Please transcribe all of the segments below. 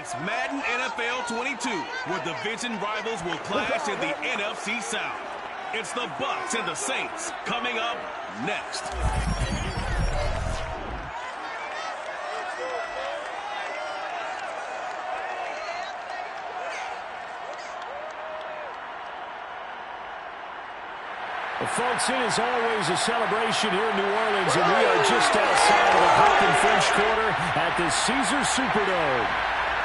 It's Madden NFL 22, where division rivals will clash in the NFC South. It's the Bucs and the Saints coming up next. Well, folks, it is always a celebration here in New Orleans, and we are just outside of the Hoppin' French Quarter at the Caesars Superdome.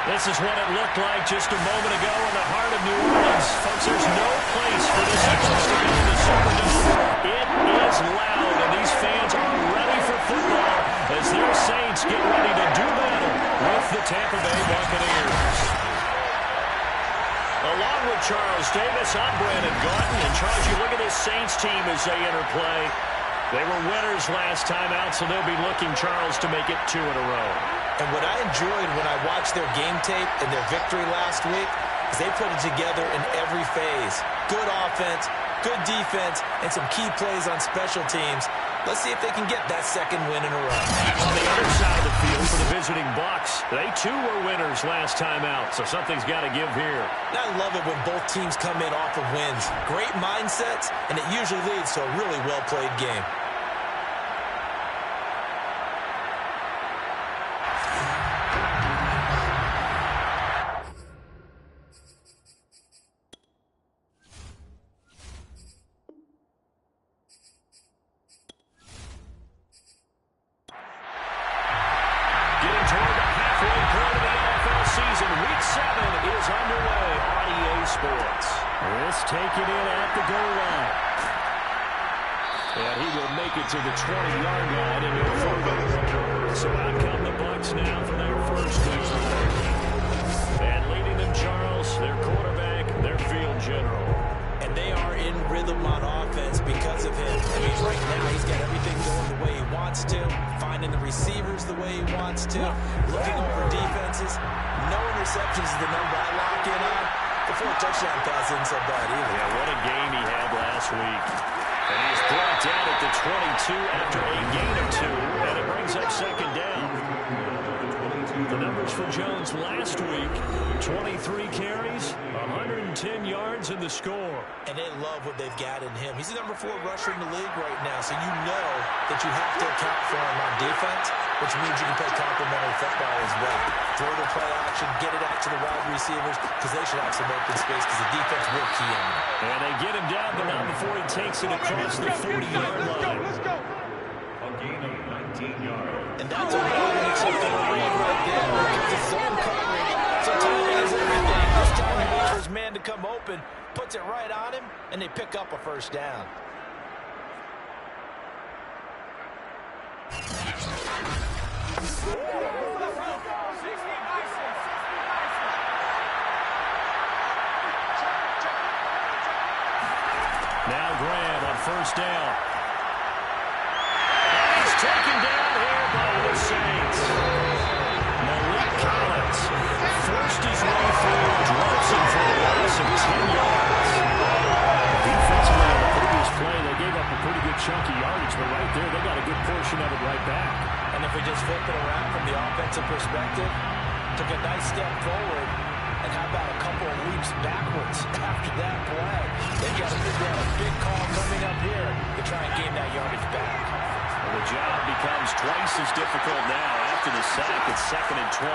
This is what it looked like just a moment ago in the heart of New Orleans. Folks, there's no place for this close to go in the Superdome. It is loud, and these fans are ready for football as their Saints get ready to do battle with the Tampa Bay Buccaneers. Along with Charles Davis, I'm Brandon Garden. And Charles, you look at this Saints team as they enter play. They were winners last time out, so they'll be looking, Charles, to make it 2 in a row. And what I enjoyed when I watched their game tape and their victory last week is they put it together in every phase. Good offense, good defense, and some key plays on special teams. Let's see if they can get that second win in a row. On the other side of the field for the visiting Bucs, they too were winners last time out, so something's got to give here. And I love it when both teams come in off of wins. Great mindsets, and it usually leads to a really well-played game. Taken in at the goal line. And he will make it to the 20-yard line and no further. So out come the Bucs now for their first touchdown. And leading them, Charles, their quarterback, their field general. And they are in rhythm on offense because of him. I mean, right now he's got everything going the way he wants to, finding the receivers the way he wants to, looking over defenses. No interceptions is the number I lock in on. The 4 touchdown pass isn't so bad either. Yeah, what a game he had last week. And he's brought down at the 22 after a gain of 2, and it brings up second down. The numbers for Jones last week, 23 carries, 110 yards in the score. And they love what they've got in him. He's the number 4 rusher in the league right now, so you know that you have to account for him on defense, which means you can play complementary football as well. Throw the play action, get it out to the wide receivers, because they should have some open space, because the defense will key on him. And they get him down, but not before he takes it across the 40-yard line. Let's go. A gain of 19 yards. And that's a holding except for the read right there, because it's zone coverage. So timing is everything. This time he waits for his man to come open, puts it right on him, and they pick up a first down. Now Graham on first down. He's taken down here by the Saints. Malik Collins forced his way through, drops him for a loss of 10 yards. Defensively on the previous play, they gave up a pretty good chunk of yardage, but right there, they got a good portion of it right back. And if we just flip it around from the offensive perspective, took a nice step forward, and how about a couple of leaps backwards after that play? They've got a big call coming up here to try and gain that yardage back. Well, the job becomes twice as difficult now after the sack. It's 2nd and 20.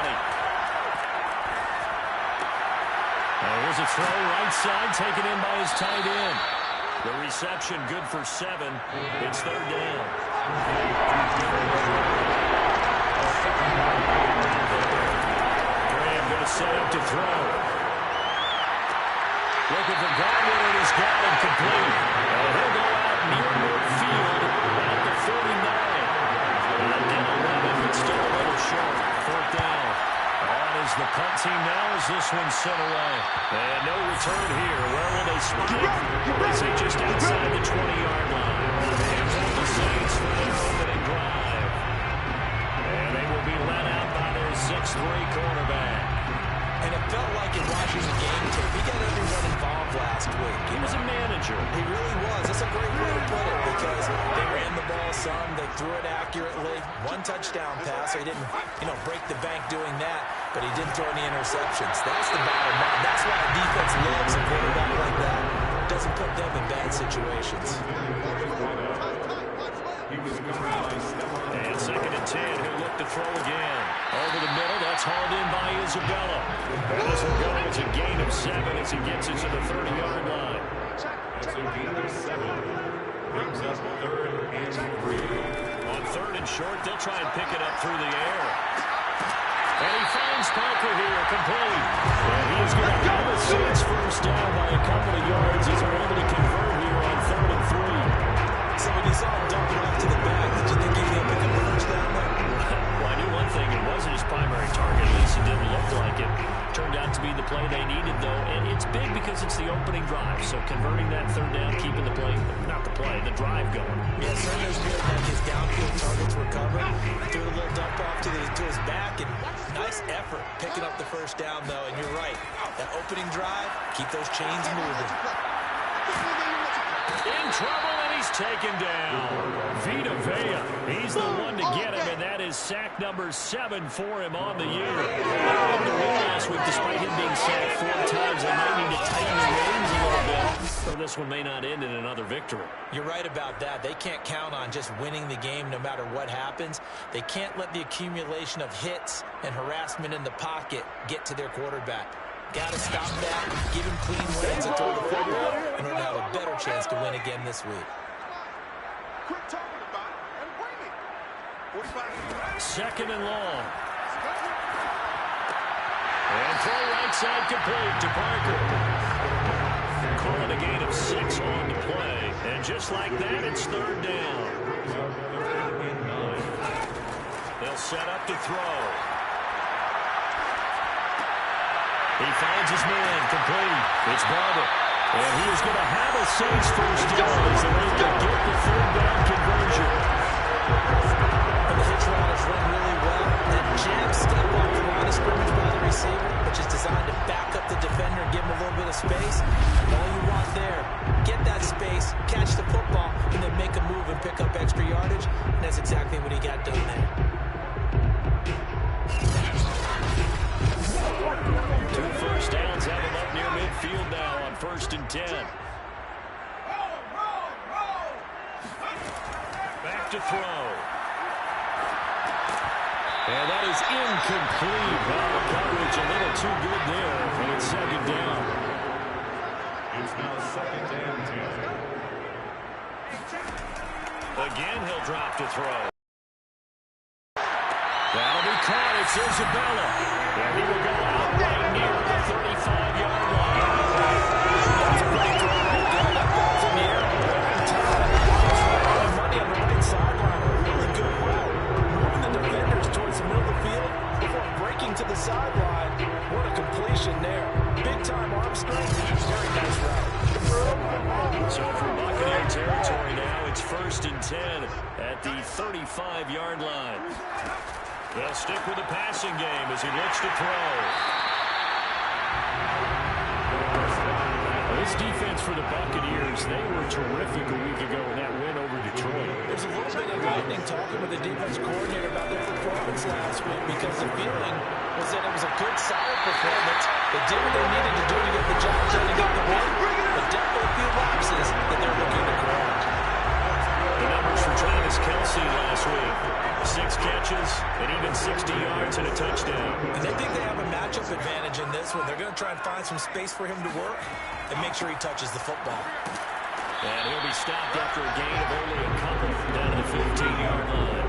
Here's a throw right side taken in by his tight end. The reception good for 7. It's 3rd down. Graham going to set up to throw. Looking for Garner, and he's got him complete. He'll go out near midfield at the 49. And get 11, but still a little short. 4th down. On is the punt team now as this one's sent away. And no return here. Where will they spot it? They say just outside the 20-yard line. Here come the Saints for their opening drive. And they will be led out by their 6'3" quarterback. And it felt like in watching the game tape, he got everyone involved last week. He was a manager. He really was. That's a great way to put it, because they ran the ball some, they threw it accurately. 1 touchdown pass, so he didn't, break the bank doing that. but he didn't throw any interceptions. That's the bottom line. That's why a defense loves a quarterback like that. Doesn't put them in bad situations. And 2nd and 10, he'll look to throw again. Over the middle, that's hauled in by Isabella. And this will go as a gain of 7 as he gets it to the 30-yard line. That's a gain of 7. Brings us 3rd and 3. On 3rd and short, they'll try and pick it up through the air. And he finds Parker here, complete. And he's going to have a Saints first down by a couple of yards as they're able to convert here on 3rd and 3. So when you saw him dump it off to the back, did you think he was going to pick up the first down there? Well, I knew one thing. It wasn't his primary target. At least it didn't look like it. Turned out to be the play they needed, though. And it's big because it's the opening drive. So converting that 3rd down, keeping the play, not the play, the drive going. Yeah, Sanders good that his downfield targets were covered. Threw a little dump off to his back, and nice effort picking up the first down, though. And you're right. That opening drive, keep those chains moving. In trouble, and he's taken down. Vita Vea, he's the one to get him, and that is sack number 7 for him on the year. Over the win last week, despite him being sacked 4 times, they might need to tighten the reins a little bit, so this one may not end in another victory. You're right about that. They can't count on just winning the game no matter what happens. They can't let the accumulation of hits and harassment in the pocket get to their quarterback. Got to stop that, give him clean wins and throw the football in order to have a better chance to win again this week. Quit talking about it and bring it. 2nd and long. And throw right side complete to Parker. Calling a gain of 6 on the play. And just like that, it's 3rd down. They'll set up to throw. He finds his man, complete. It's Barber. And he is going to have a Saints first down as they're able to get the 3rd down conversion. And the hitch route is run really well. That jab step off the line of scrimmage by the receiver, which is designed to back up the defender and give him a little bit of space. All you want there, get that space, catch the football, and then make a move and pick up extra yardage. And that's exactly what he got done there. 2 first downs have him up near midfield now on 1st and 10. Back to throw. And that is incomplete. Well, coverage a little too good there. And it's 2nd down. It's now 2nd and 10. Again, he'll drop to throw. That'll be caught. It's Isabella. And he will go out right near the 35-yard line. That's a great throw right there. That ball's in the air. Money on the right sideline. A really good route. Moving the defenders towards the middle of the field before breaking to the sideline. What a completion there. Big-time arm strength. Very nice route. So for Buccaneer territory now, it's 1st and 10 at the 35-yard line. They'll stick with the passing game as he looks to throw. This defense for the Buccaneers, they were terrific a week ago in that win over Detroit. There's a little bit of lightning talking with the defense coordinator about their performance last week because the feeling was that it was a good, solid performance. They did what they needed to do to get the job done and get the win, but definitely a few lapses that they're looking to correct. The numbers for Travis Kelce last week. 6 catches and even 60 yards and a touchdown. And they think they have a matchup advantage in this one. They're going to try and find some space for him to work and make sure he touches the football. And he'll be stopped after a gain of only a couple down to the 15-yard line.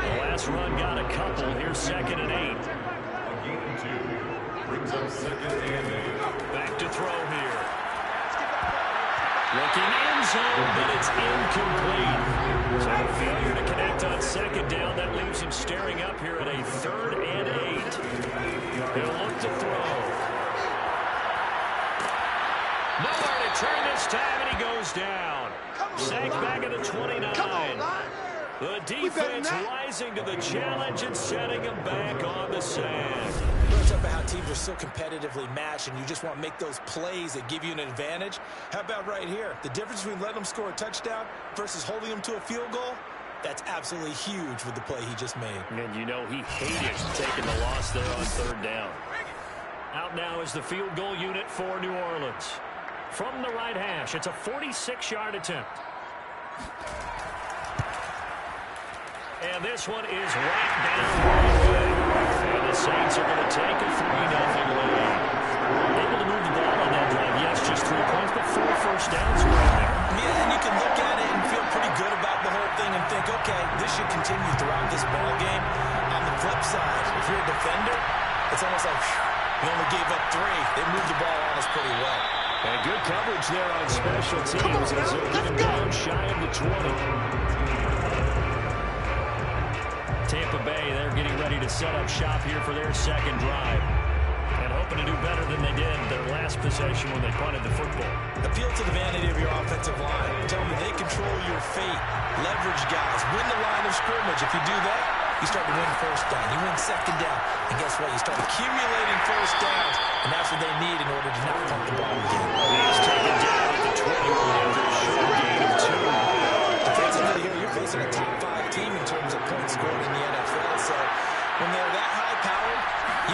The last run got a couple. Here's 2nd and 8. A gain of 2. Brings up 2nd and 8. Back to throw here. Looking in zone, but it's incomplete. So a failure to connect on 2nd down. That leaves him staring up here at a 3rd and 8. He'll look to throw. Nowhere to turn this time, and he goes down. Sacked back at the 29. The defense rising to the challenge and setting him back on the sand. Let's talk about how teams are so competitively matched and you just want to make those plays that give you an advantage. How about right here? The difference between letting them score a touchdown versus holding them to a field goal? That's absolutely huge with the play he just made. And you know he hated taking the loss there on third down. Out now is the field goal unit for New Orleans. From the right hash, it's a 46-yard attempt. And this one is right down Broadway. And the Saints are going to take a 3-0 lead. Able to move the ball on that drive. Yes, just 3 points, but 4 first downs right there. Yeah, and you can look at it and feel pretty good about the whole thing and think, okay, this should continue throughout this ball game. On the flip side, if you're a defender, it's almost like, we only gave up 3. They moved the ball on us pretty well. And good coverage there on special teams as they'll get him down shy of the 20. Tampa Bay, they're getting ready to set up shop here for their second drive. And hoping to do better than they did their last possession when they punted the football. Appeal to the vanity of your offensive line. Tell them they control your fate. Leverage guys. Win the line of scrimmage. If you do that, you start to win first down. You win second down. And guess what? You start accumulating first downs. And that's what they need in order to not pump the ball again. He's taken down at the 21 after a short gain of 2. Defensively here, you're facing a top 5 team in terms of points scored in the NFL. So when they're that high-powered,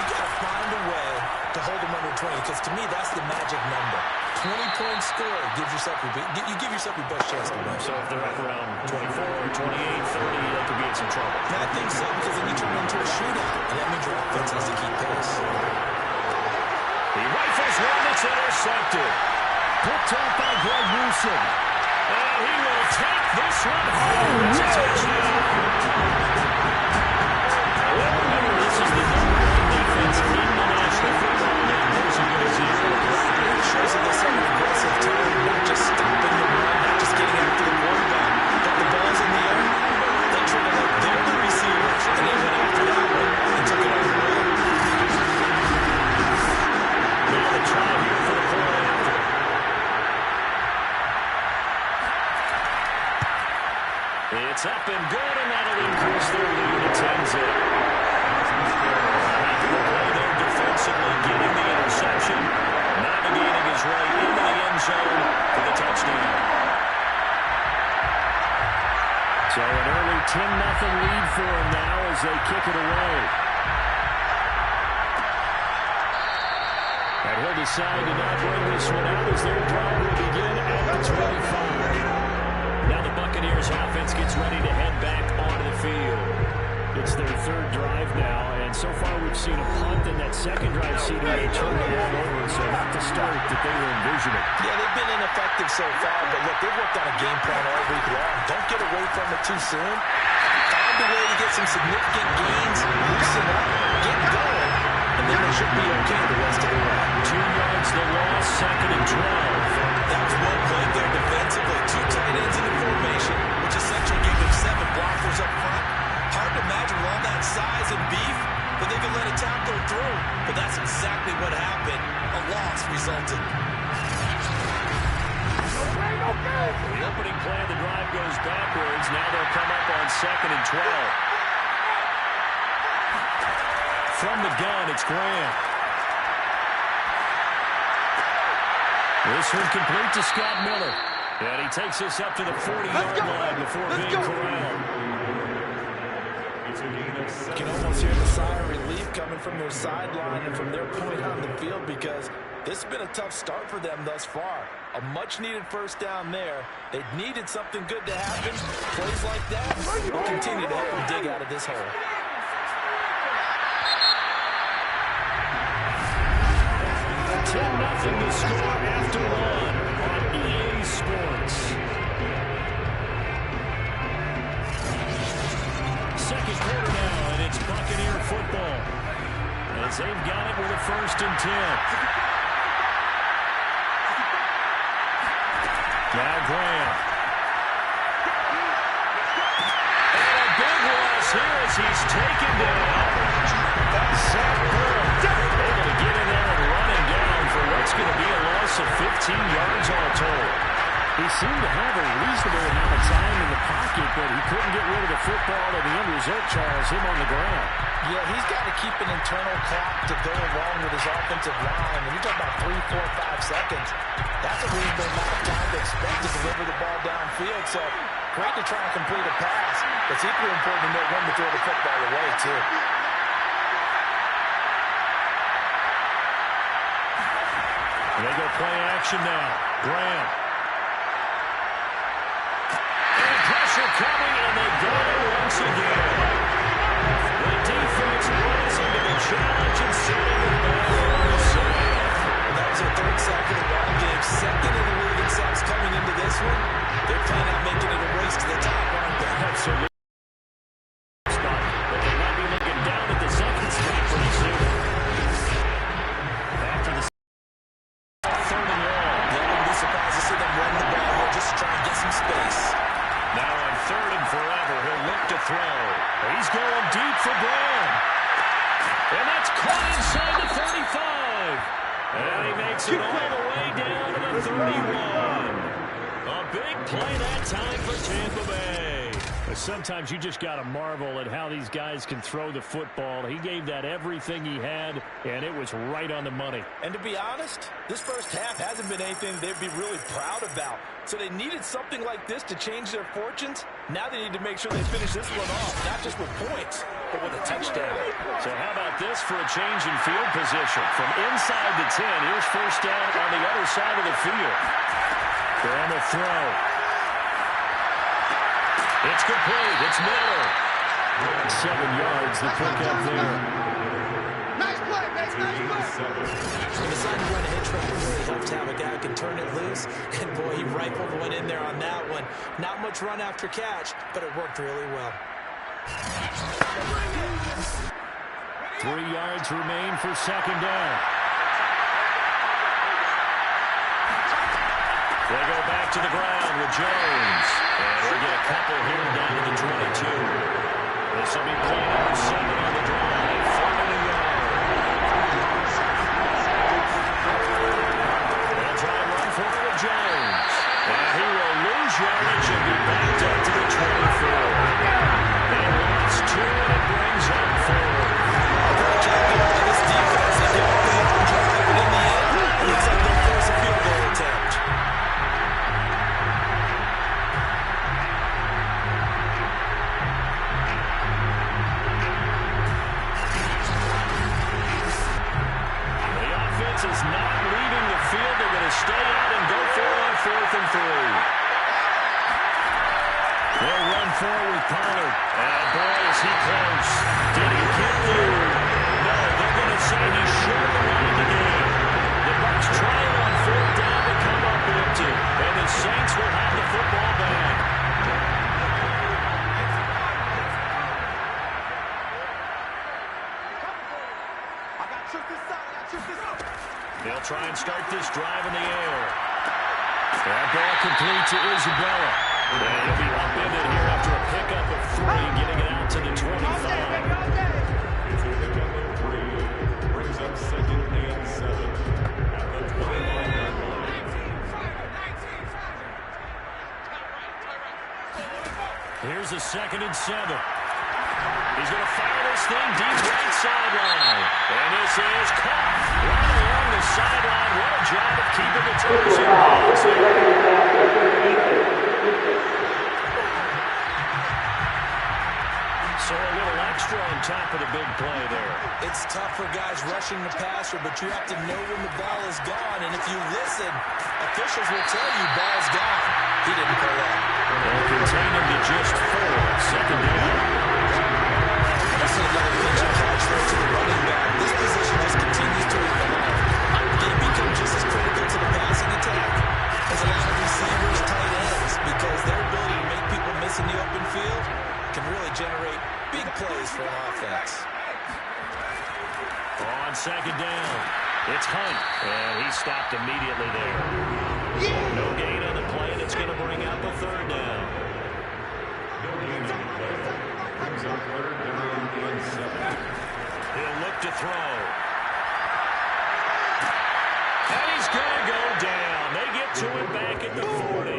you got to find a way to hold them under 20. Because to me, that's the magic number. 20 points scored gives yourself you give yourself your best chance to win. So if they're up around 24, 28, 30, they could be in some trouble. And I think so, because then you turn it into a shootout, and that means your offense has to keep pace. He rifles one that's intercepted. Picked up by Greg Newsom. And he will take this one home. It's a touchdown. Remember, this is the #1 defense in the National Football League. Those are going to see It shows that they're somewhat aggressive, too. Not just stopping the run, not just getting after the quarterback, but the ball's in the air. They treated like they're the receivers, and they went after that one and took it all the way. Now the try here for the point after. It's up and good, and that'll increase their lead to 10-zip. After the play there defensively, getting the interception, navigating his way into the end zone for the touchdown. So an early 10-0 lead for him now as they kick it away. And he'll decide to not bring this one out as their drive will begin at the 25. Now the Buccaneers offense gets ready to head back onto the field. It's their third drive now, and so far we've seen a punt, and that second drive seemed to turn the ball over, so not the start that they were envisioning. Yeah, they've been ineffective so far, but look, they've worked on a game plan all week long. Don't get away from it too soon. Find a way to get some significant gains, loosen up, get going, and then they should be okay the rest of the way. 2 yards the loss, 2nd and 12. That was well played there defensively. 2 tight ends in the formation, which essentially gave them 7 blockers up front. Hard to imagine with all that size and beef that they could let a tackle through. But that's exactly what happened. A loss resulted. The opening play of the drive goes backwards. Now they'll come up on 2nd and 12. From the gun, it's Graham. This one complete to Scott Miller. And he takes us up to the 40-yard line before being corralled. You can almost hear the sigh of relief coming from their sideline and from their point on the field because this has been a tough start for them thus far. A much-needed first down there. They needed something good to happen. Plays like that will continue to help them dig out of this hole. Nothing to score after 1 on EA Sports. Second quarter now, and it's Buccaneer football. As they've got it with a 1st and 10. Now Graham. And a big loss here as he's taken down. Zach Burrow able to get in there and run him down for what's going to be a loss of 15 yards all told. He seemed to have a reasonable amount of time in the pocket, but he couldn't get rid of the football, and the end result, Charles, him on the ground. Yeah, he's got to keep an internal clock to go along with his offensive line. When you talk about 3, 4, 5 seconds, that's a reasonable amount of time to expect to deliver the ball downfield. So great to try and complete a pass. It's equally important to know when to throw the football away, too. They go play action now. Graham. And pressure coming, and they got it once again. The defense rising to the challenge and setting the ball on the side. That was their third sack of the ball game. Second in the league in sacks coming into this one. They're planning on making it a race to the top, aren't they? Absolutely. But they might be looking down at the second spot pretty soon. After the third and long. Yeah, I wouldn't be surprised to see them run the ball here just to try and get some space. Now on third and forever, he'll look to throw. He's going deep for Brown. And that's caught inside the 35. And he makes it all the way down to the 31. A big play that time for Tampa Bay. Sometimes you just got to marvel at how these guys can throw the football. He gave that everything he had, and it was right on the money. And to be honest, this first half hasn't been anything they'd be really proud about. So they needed something like this to change their fortunes. Now they need to make sure they finish this one off, not just with points, but with a touchdown. So how about this for a change in field position? From inside the 10, here's first down on the other side of the field. Graham will throw. It's complete. It's Miller. 7 yards, the pickup there. Nice play, Mace. Nice play. When deciding to run a hitch route, really helped to have a guy who can turn it loose. And boy, he rifled one in there on that one. Not much run after catch, but it worked really well. 3 yards remain for second down. They go back to the ground with Jones. And we'll get a couple here down to the 22. This will be play number 7 on the drive. 4 yard. They'll try and run for it with Jones. And he will lose yardage and be backed up to the 24. They lost 2, and it brings up 4. This defense, they get all the way up and drive, but in the end, it looks like they'll force a field goal attempt. Is not leaving the field. They're going to stay out and go for it on 4th and 3. They'll run forward with Pollard. And boy, is he close. Did he get through? No, they're going to say he's short of the game. The Bucs try it on 4th down to come up empty. And the Saints will have the football back. They'll try and start this drive in the air. That ball complete to Isabella. And he'll be upended here after a pickup of 3, getting it out to the 25. It's a pickup of 3. Brings up second and 7 at the 29-yard line. Here's a 2nd and 7. He's going to fire this thing deep right sideline. And this is caught right along the sideline. What a job of keeping the toes in bounds there. So a little extra on top of the big play there. It's tough for guys rushing the passer, but you have to know when the ball is gone. And if you listen, officials will tell you ball's gone. He didn't pull up. They'll contain him to just 4. Second down. This is another pitch and catch there to the running back. This position just continues to evolve. They become just as critical to the passing attack as a lot of receivers, tight ends, because their ability to make people miss in the open field can really generate big plays for an offense. On second down, it's Hunt, and he stopped immediately there. No gain on the play, and it's going to bring out the 3rd down. No gain on the play. Brings up 3rd down and 7. He'll look to throw. And he's going to go down. They get to him back at the 40.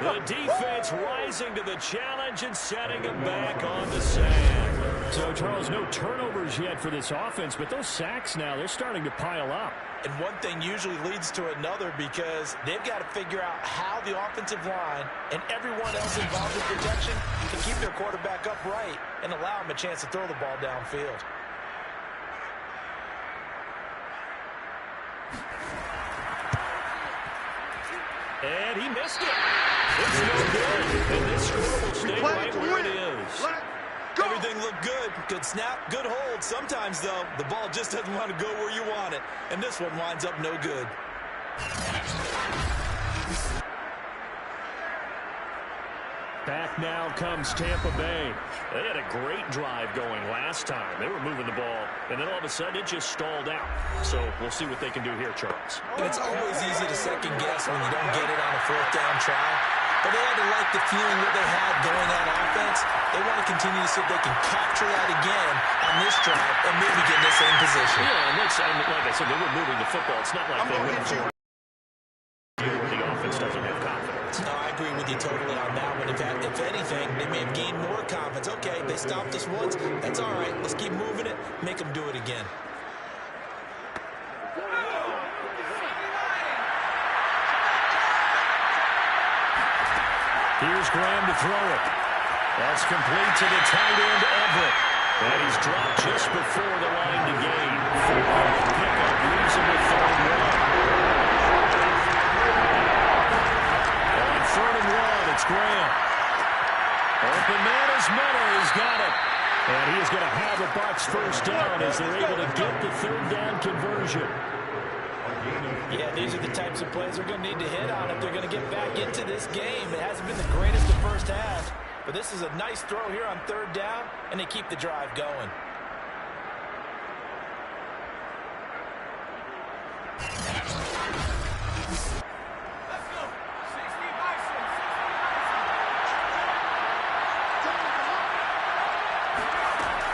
The defense rising to the challenge and setting him back on the sand. So, Charles, no turnovers yet for this offense, but those sacks now, they're starting to pile up. And one thing usually leads to another because they've got to figure out how the offensive line and everyone else involved in protection can keep their quarterback upright and allow him a chance to throw the ball downfield. And he missed it. It's no good. And this score will stay right where it is. Everything looked good. Good snap, good hold. Sometimes, though, the ball just doesn't want to go where you want it. And this one winds up no good. Back now comes Tampa Bay. They had a great drive going last time. They were moving the ball, and then all of a sudden it just stalled out. So we'll see what they can do here, Charles. And it's always easy to second guess when you don't get it on a fourth down try. But they had to like the feeling that they had going on offense. They want to continue to see if they can capture that again on this drive and maybe get in the same position. Yeah, and like I said, they were moving the football. It's not like they went for the offense doesn't have confidence. No, I agree with you totally on that one. If anything, they may have gained more confidence. Okay, they stopped us once. That's all right. Let's keep moving it. Make them do it again. Here's Graham to throw it. That's complete to the tight end, Everett. And he's dropped just before the line to gain. Pickup leaves him with 3rd and 1. On 3rd and 1, it's Graham. Open man is Miller. He's got it. And he is going to have a Bucs first down as they're able to get the 3rd down conversion. Yeah, these are the types of plays they're going to need to hit on if they're going to get back into this game. It hasn't been the greatest the first half, but this is a nice throw here on 3rd down, and they keep the drive going.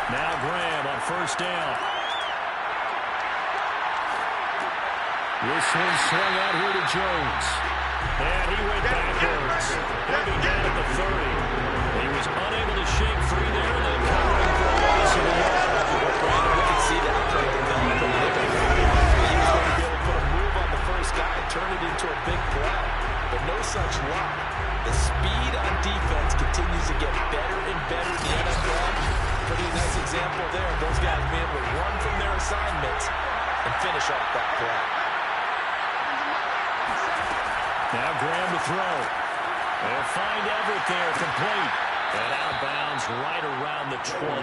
Now Graham on 1st down. This one swung out here to Jones. And he went backwards. He'll be down at the 30. He was unable to shake free there, and then covering for a loss of 1. We can see that play developing. He was going to be able to put a move on the first guy and turn it into a big play. But no such luck. The speed on defense continues to get better and better in the NFL. Pretty nice example there. Those guys being able to run from their assignments and finish off that play. Now Graham to throw. They'll find Everett there, complete. And outbounds right around the 20. 5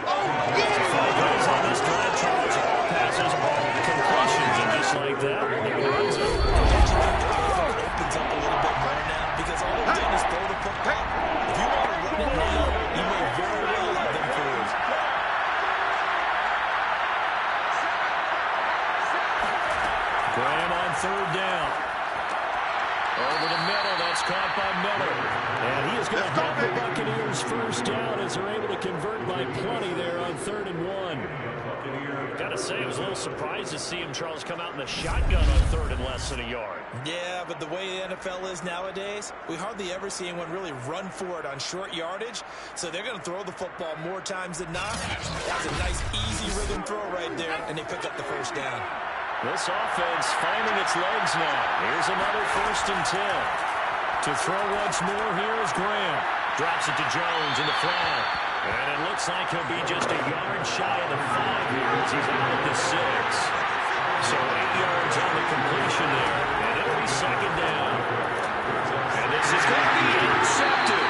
plays on this drive, Charles. All passes, all completions, and just like that, there it runs it. Opens up a little bit more now because all they've done is throw the football. If you want to run it now, you may very well have them fools. Graham on 3rd down. Over the middle, that's caught by Miller. And he is going to help the Buccaneers first down as they're able to convert by plenty there on 3rd and 1. Got to say, I was a little surprised to see him, Charles, come out in the shotgun on 3rd and less than a yard. Yeah, but the way the NFL is nowadays, we hardly ever see anyone really run for it on short yardage. So they're going to throw the football more times than not. That's a nice, easy rhythm throw right there, and they pick up the first down. This offense finding its legs now. Here's another 1st and 10. To throw once more, here is Graham. Drops it to Jones in the flat. And it looks like he'll be just a yard shy of the 5 here as he's out at the 6. So 8 yards on the completion there. And it'll be 2nd down. And this is going to be intercepted.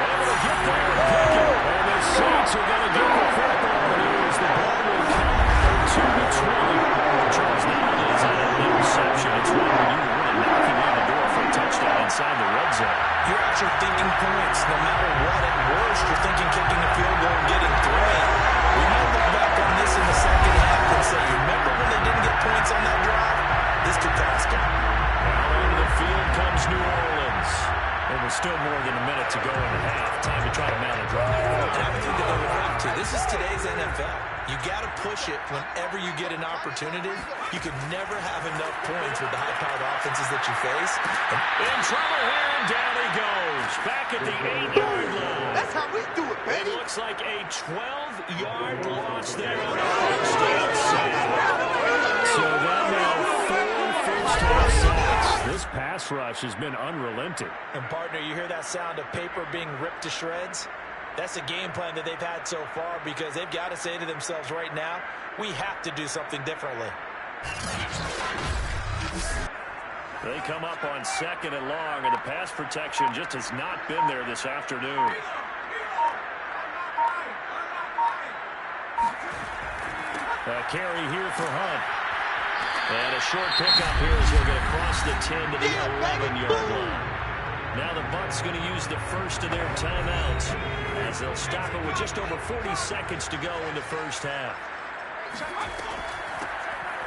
Able to get there and pick it. And the Saints are going to get the football. And here's the ball will count for 2 to 20. Charles, not only is that an interception, it's one when you were really knocking on the door for a touchdown inside the red zone. You're actually thinking points. No matter what, at worst, you're thinking kicking a field goal and getting 3. We might look back on this in the second half and say, remember, opportunity, you could never have enough points with the high-powered offenses that you face. In trouble here, and down he goes. Back at the 8-yard line. That's how we do it, baby. It looks like a 12-yard loss there on the first down sack. So that now 4 first-half sacks. This pass rush has been unrelenting. And, partner, you hear that sound of paper being ripped to shreds? That's the game plan that they've had so far, because they've got to say to themselves right now, we have to do something differently. They come up on 2nd and long, and the pass protection just has not been there this afternoon. A carry here for Hunt. And a short pickup here as they're going to cross the 10 to the 11-yard line. Now the Bucs going to use the first of their timeouts as they'll stop it with just over 40 seconds to go in the first half.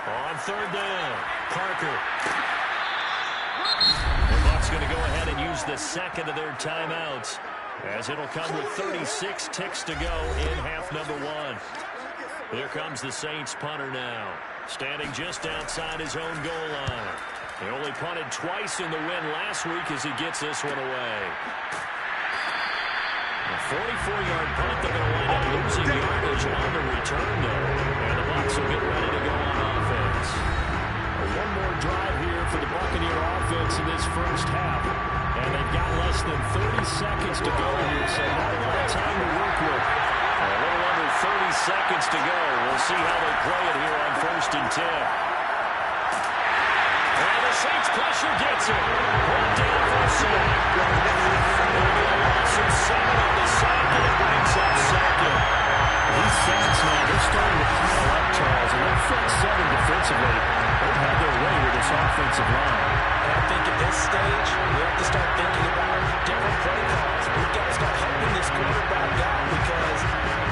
On 3rd down, Parker. The Bucs going to go ahead and use the second of their timeouts as it'll come with 36 ticks to go in half number 1. Here comes the Saints punter now, standing just outside his own goal line. He only punted twice in the win last week as he gets this one away. A 44-yard punt, they're going to wind up losing yardage on the return, though. And the Bucs will get ready to go on offense. One more drive here for the Buccaneer offense in this first half. And they've got less than 30 seconds to go here, so not a lot of time to work with. A little under 30 seconds to go. We'll see how they play it here on 1st and 10. And the Saints pressure gets it. Brought down for a sack. Loss of 7 on the sack, and it brings up 2nd. These Saints now, they're starting to pile up, Charles, and that front 7 defensively, they've had their way with this offensive line. And I think at this stage, we have to start thinking about different play calls. We've got to start helping this quarterback out, because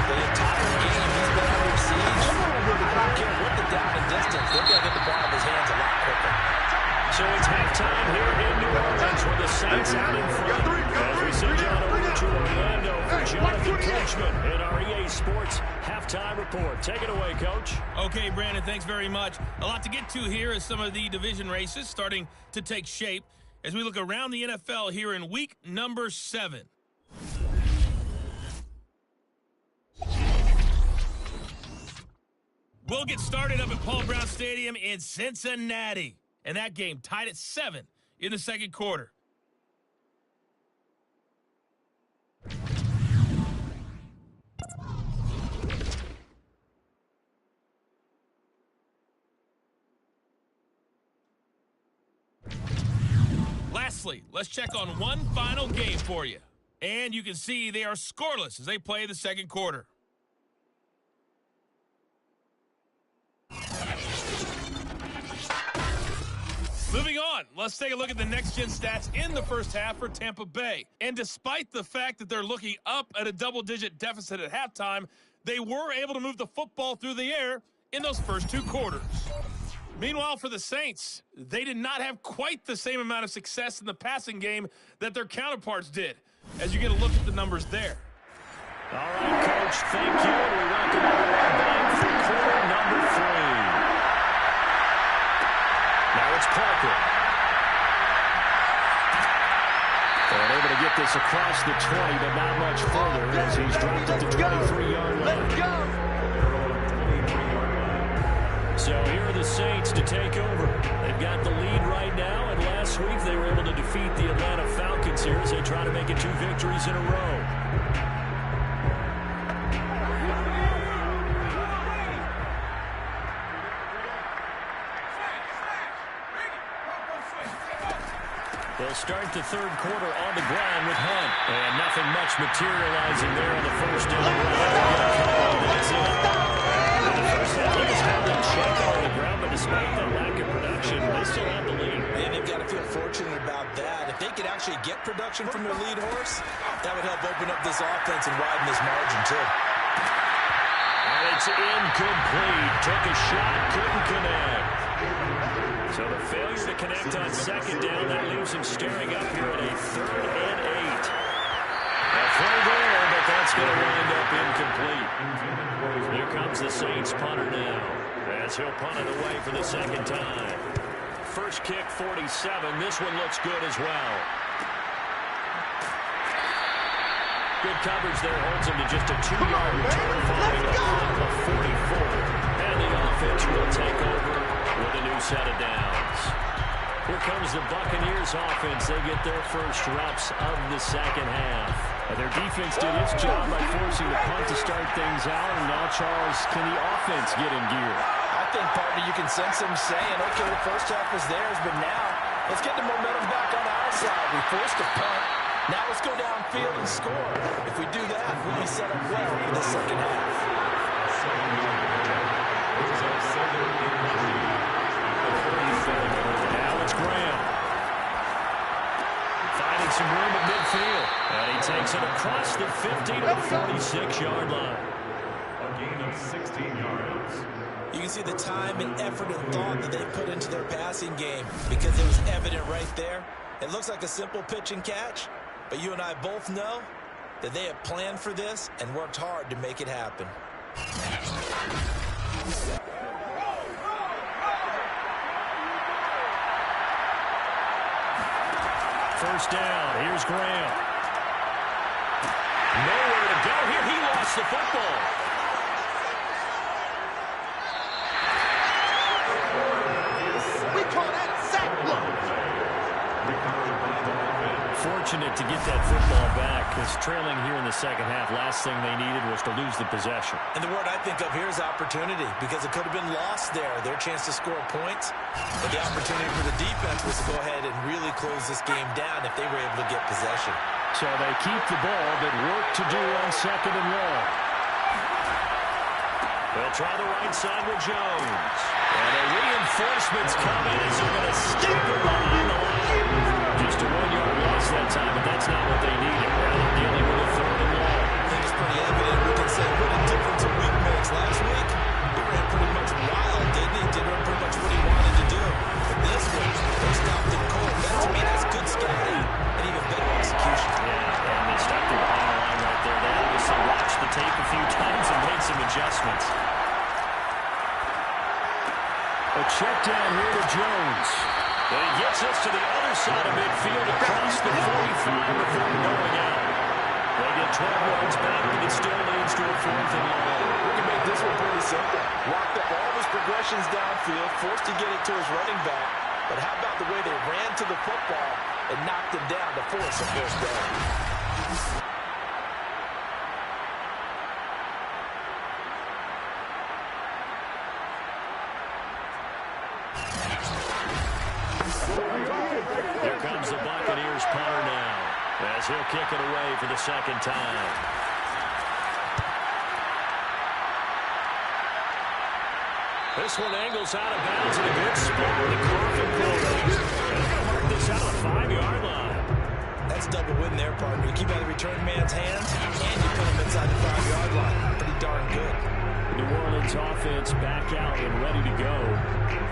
the entire game he's been under siege. I don't care what the down and distance, they've got to get the ball in his hands a lot quicker. So it's halftime here in New Orleans with the Saints out in front. As we send John over to Orlando for Jonathan Coachman in our EA Sports halftime report. Take it away, Coach. Okay, Brandon, thanks very much. A lot to get to here as some of the division races starting to take shape as we look around the NFL here in week number 7. We'll get started up at Paul Brown Stadium in Cincinnati. And that game tied at 7 in the second quarter. Lastly, let's check on one final game for you. And you can see they are scoreless as they play the second quarter. Moving on, let's take a look at the next-gen stats in the first half for Tampa Bay. And despite the fact that they're looking up at a double-digit deficit at halftime, they were able to move the football through the air in those first 2 quarters. Meanwhile, for the Saints, they did not have quite the same amount of success in the passing game that their counterparts did, as you get a look at the numbers there. All right, Coach, thank you. We welcome everyone back for quarter number 3. Now it's Parker. And able to get this across the 20, but not much further as he's dropped at the 23-yard line. Let's go. So here are the Saints to take over. They've got the lead right now, and last week they were able to defeat the Atlanta Falcons here as they try to make it 2 victories in a row. They'll start the third quarter on the ground with Hunt. And nothing much materializing there on the first down. That's it. In the first half, he was held in check on the ground, but despite that lack of production, they still have the lead. And they've got to feel fortunate about that. If they could actually get production from their lead horse, that would help open up this offense and widen this margin, too. And it's incomplete. Took a shot, couldn't connect. So the failure to connect on second down, that leaves him staring up here at a 3rd and 8. A throw there, but that's going to wind up incomplete. Here comes the Saints punter now, as he'll punt it away for the second time. First kick, 47. This one looks good as well. Good coverage there, holds him to just a 2-yard return following a punt of 44. And the offense will take over with a new set of downs. Here comes the Buccaneers offense. They get their first reps of the second half. Their defense did its job by forcing the punt to start things out. And now, Charles, can the offense get in gear? I think, partner, you can sense them saying, okay, the first half was theirs, but now let's get the momentum back on our side. We forced a punt. Now let's go downfield and score. If we do that, we'll be set up well for the second half. Now it's Graham. Finding some room at midfield. And he takes it across the 50 to the 46-yard line. A gain of 16 yards. You can see the time and effort and thought that they put into their passing game because it was evident right there. It looks like a simple pitch and catch, but you and I both know that they have planned for this and worked hard to make it happen. First down. Here's Graham. Nowhere to go here. He lost the football. We call that sack block. Fortunate to get that football back, because trailing here in the second half, last thing they needed was to lose the possession. And the word I think of here is opportunity, because it could have been lost there, their chance to score points. But the opportunity for the defense was to go ahead and really close this game down if they were able to get possession. So they keep the ball, but work to do on second and long. They'll try the right side with Jones. And the reinforcements come in as they're going to stick the run on the line. Just a 1-yard loss that time, but that's not what they needed. Now they're dealing with a third and long. I think it's pretty evident. We can say what a difference a week makes. Last week, he ran pretty much wild, didn't he? Did pretty much what he wanted to do. But this week, they stopped him cold. That, to me, that's good scouting and even better execution. Yeah, and they stopped him behind the line right there. They obviously watched the tape a few times and made some adjustments. A check down here to Jones. And he gets us to the other side of midfield across the 45 before going out. They get 12 yards back, and it still leads to a fourth and long. We can make this one pretty simple. Locked up all his progressions downfield, forced to get it to his running back. But how about the way they ran to the football and knocked him down to force a first down? Here comes the Buccaneers punter now, as he'll kick it away for the second time. This one angles out of bounds in a good spot with a perfect close. And they're going to mark this out of the 5-yard line. That's double win there, partner. You keep out of the return man's hands, and you put him inside the 5-yard line. Pretty darn good. The New Orleans offense back out and ready to go.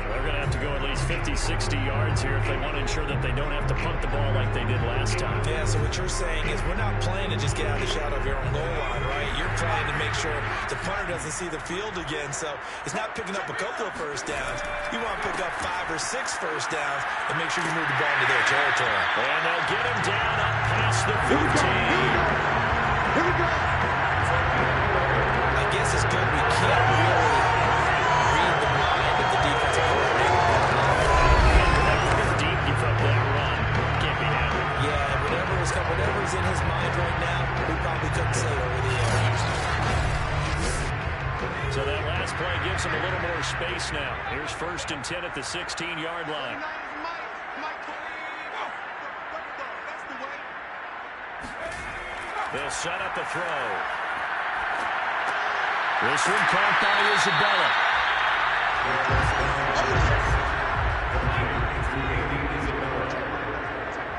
They're going to have to go at least 50, 60 yards here if they want to ensure that they don't have to punt the ball like they did last time. Yeah, so what you're saying is we're not playing to just get out of the shadow of your own goal line, right? You're playing to make sure the punter doesn't see the field again. So it's not picking up a couple of first downs. You want to pick up 5 or 6 first downs and make sure you move the ball into their territory. And they'll get him down up past the 15. Here we go. I guess it's good we can't really read the mind of the defensive coordinator. Deep, give up that run. Can't be happening. Yeah, whatever's in his mind right now, we probably couldn't say over the air. So that last play gives him a little more space now. Here's 1st and 10 at the 16-yard line. They'll set up the throw. This one caught by Isabella.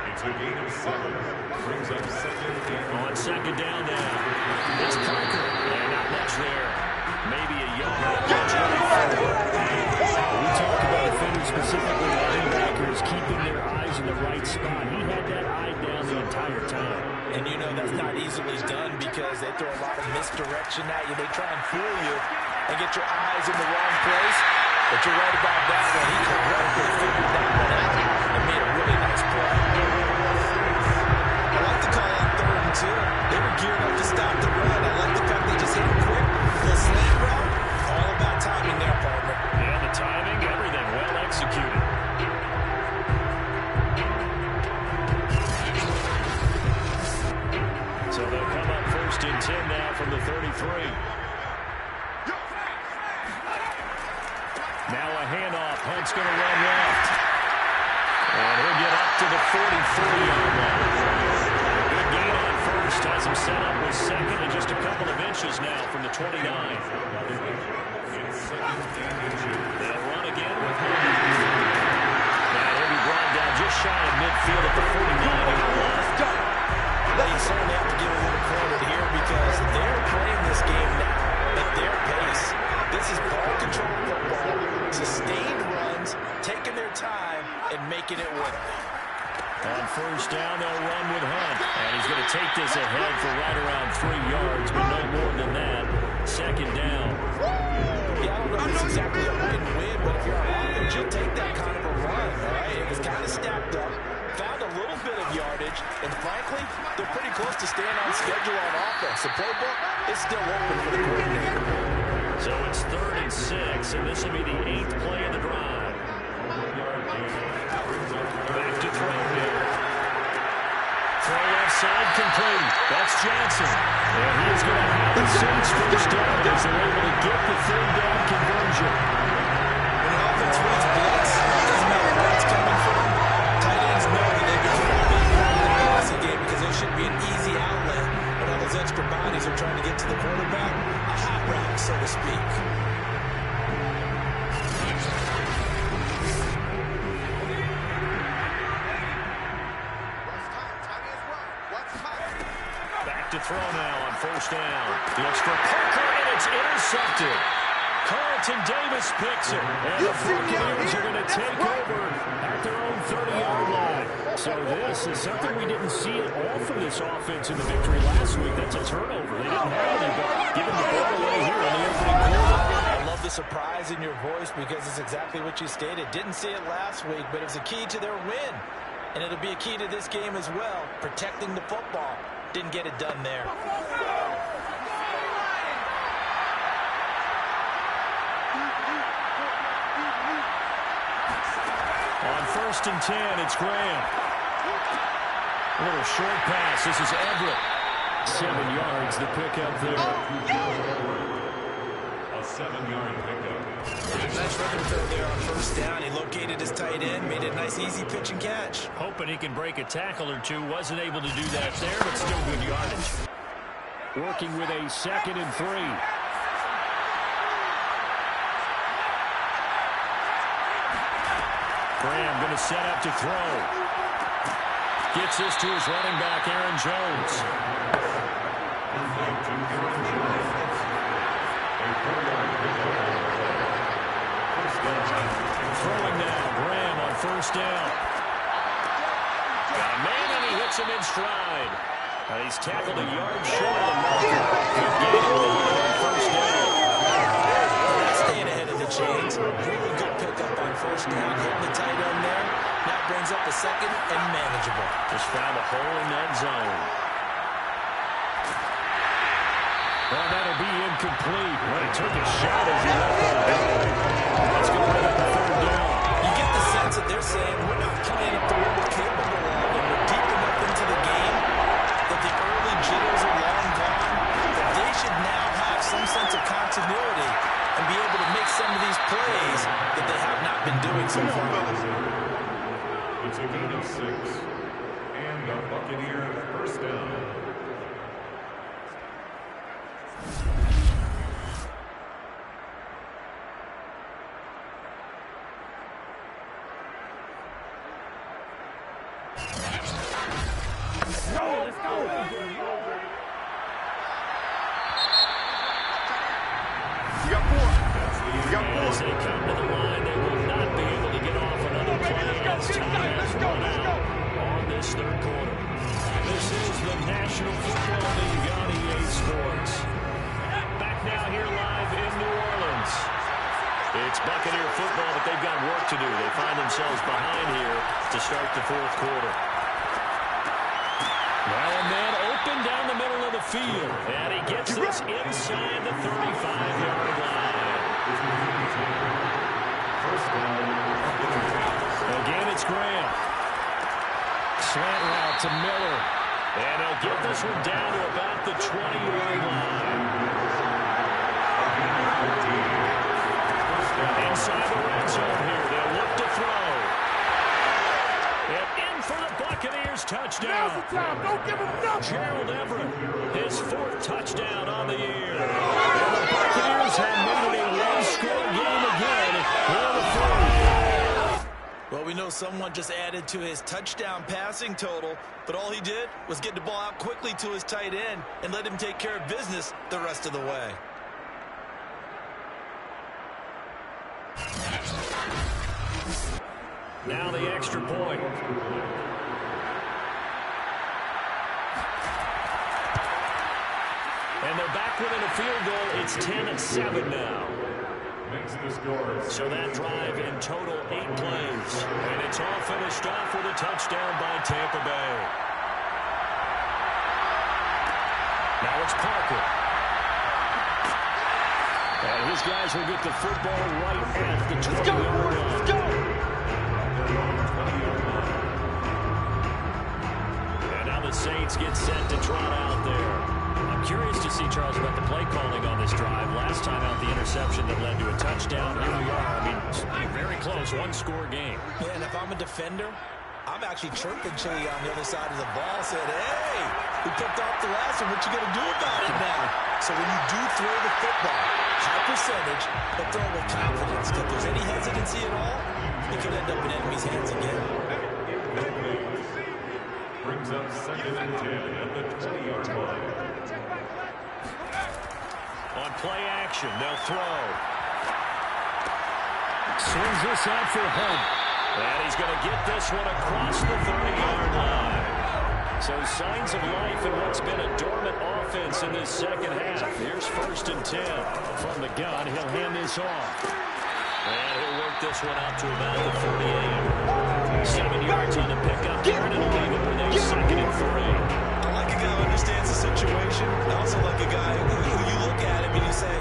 It's a gain of 7. Brings up second down. On second down now. It's Parker. And not much there. Maybe a yard. We talked about defenders, specifically linebackers, keeping their eyes in the right spot. He had that eye down the entire time. And you know that's not easily done because they throw a lot of misdirection at you. They try and fool you. and get your eyes in the wrong place. But you're right about that one. He correctly figured that one out and made a really nice play. I like the call on 3rd and 2. They were geared up to stop the run. I like the fact they just hit it quick. Little slant route. All about timing there, partner. Yeah, the timing, everything well executed. So they'll come up 1st and 10 now from the 33. Now a handoff. Hunt's going to run left. And he'll get up to the 43-yard line. Good gain on 1st. Has him set up with 2nd and just a couple of inches now from the 29. They'll run again with Hunt. Now he'll be brought down just shy of midfield at the 49-yard line. They certainly have to give a little credit here because they're playing this game now at their pace. This is ball control football, sustained runs, taking their time, and making it work. On 1st down, they'll run with Hunt. And he's going to take this ahead for right around 3 yards, but no more than that. 2nd down. Yeah, I don't know if it's exactly a win-win, but if you're on offense, you'll take that kind of a run, all right? It was kind of stacked up. Found a little bit of yardage, and frankly, they're pretty close to staying on schedule on offense. The playbook is still open for the coordinator. So it's 3rd and 6, and this will be the 8th play of the drive. Back to throw here. Throw left side complete. That's Johnson. And he's going to have the Saints 1st down as they're able to get the 3rd down conversion. When the offense runs blitz, it doesn't matter where it's coming from. Tight ends know that they've got to be part of the passing game because there should be an easy outlet when all those extra bodies are trying to get to the quarterback. A hot route, so to speak. Back to throw now on 1st down. He looks for Parker, and it's intercepted. Carlton Davis picks it. And the Buccaneers are going to take over at their own 30-yard line. So this is something we didn't see at all from this offense in the victory last week. That's a turnover. They didn't have any, but giving the ball away here in the opening quarter. I love the surprise in your voice because it's exactly what you stated. Didn't see it last week, but it was a key to their win. And it'll be a key to this game as well, protecting the football. Didn't get it done there. On 1st and 10, it's Graham. A little short pass. This is Everett. 7 yards, the pickup there. A 7-yard pickup. Nice rhythm throw there on 1st down. He located his tight end, made it a nice, easy pitch and catch. Hoping he can break a tackle or two. Wasn't able to do that there, but still good yardage. Working with a 2nd and 3. Graham going to set up to throw. Gets this to his running back, Aaron Jones. Throwing now, Graham on 1st down. Got a man, and he hits him in stride. He's tackled a yard short of the marker. Good gain on 1st down. Staying ahead of the chains. Really good pickup on 1st down. Hitting the tight end there. Now brings up a 2nd and manageable. Just found a hole in that zone. Well, that'll be incomplete. Well, he took a shot as he left that ball. That's going to bring up the 3rd down. You get the sense that they're saying we're not playing up to what we're capable of, and we're deep enough into the game that the early jitters are long gone, that they should now have some sense of continuity and be able to make some of these plays that they have not been doing so far. It's a gain of 6. And a Buccaneer 1st down. As they come to the line, they will not be able to get off another play as time has run out on this 3rd quarter. This is the National Football League on EA Sports. Back now here live in New Orleans. Buccaneer football, but they've got work to do. They find themselves behind here to start the fourth quarter. Now a man open down the middle of the field. And he gets this inside the 35-yard line. Again, it's Graham. Slant route to Miller. And he'll get this one down to about the 20-yard line. Inside the red zone here. They'll look to throw. And in for the Buccaneers touchdown. Now's the time. Don't give him nothing. Gerald Everett, his fourth touchdown on the year. And the Buccaneers have made it a one-score game again. We're the third. Well, we know someone just added to his touchdown passing total, but all he did was get the ball out quickly to his tight end and let him take care of business the rest of the way. Now the extra point. And they're back within a field goal. It's 10-7 now. So that drive in total 8 plays. And it's all finished off with a touchdown by Tampa Bay. Now it's Parker. And his guys will get the football right at the 20-yard line. Let's go! And now the Saints get set to trot out there. I'm curious to see, Charles, about the play calling on this drive. Last time out, the interception that led to a touchdown. Here we are. I mean, very close, one-score game. Yeah, and if I'm a defender, I'm actually chirping Chili on the other side of the ball, said, hey, we picked off the last one. What you going to do about it now? So when you do throw the football, high percentage, but throw with confidence. If there's any hesitancy at all, it could end up in enemy's hands again. Brings up 2nd and 10 at the 20-yard line. On play action, they'll throw. Swings this out for Hunt. And he's going to get this one across the 30-yard line. So signs of life in what's been a dormant offense in this second half. Here's 1st and 10 from the gun. He'll hand this off. And he'll work this one out to about the 48. 7 yards on the pickup there, and it'll leave it with a 2nd and 3. I like a guy who understands the situation. I also like a guy who you look at him and you say,